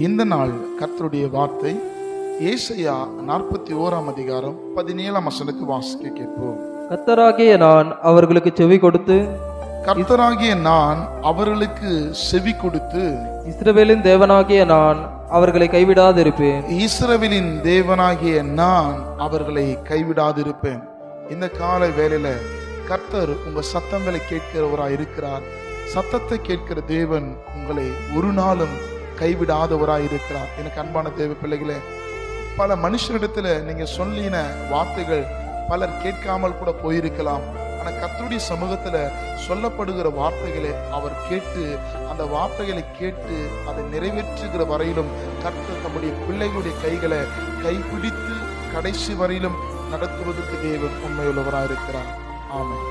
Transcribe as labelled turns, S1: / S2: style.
S1: இந்த நாள் கர்த்தருடைய வார்த்தை ஏசாயா 41 அதிகாரம் 17 வசனத்தை வாசிக்க கேட்போம்.
S2: கர்த்தராகிய நான் அவர்களுக்கு செவி கொடுத்து இஸ்ரவேலின் தேவனாகிய நான் அவர்களை கைவிடாதிருப்பேன்.
S1: இஸ்ரவேலின் தேவனாகிய நான் அவர்களை கைவிடாதிருப்பேன். இந்த காலை வேளையில கர்த்தர் உங்க சத்தங்களை கேட்கிறவராய் இருக்கிறார். சத்தத்தை கேட்கிற தேவன் உங்களை ஒரு நாளும் கைவிடாதவராய் இருக்கிறார். எனக்கு அன்பான தேவ பிள்ளைகளே, பல மனுஷனிடத்துல நீங்க சொல்லின வார்த்தைகள் பலர் கேட்காமல் கூட போயிருக்கலாம். ஆனா கர்த்தருடைய சமூகத்துல சொல்லப்படுகிற வார்த்தைகளை அவர் கேட்டு, அந்த வார்த்தைகளை கேட்டு அதை நிறைவேற்றுகிற வரையிலும் கர்த்தர் தம்முடைய பிள்ளைகளுடைய கைகளை கைப்பிடித்து கடைசி வரையிலும் நடத்துவதற்கு தேவன் உண்மையுள்ளவராய் இருக்கிறார். ஆமென்.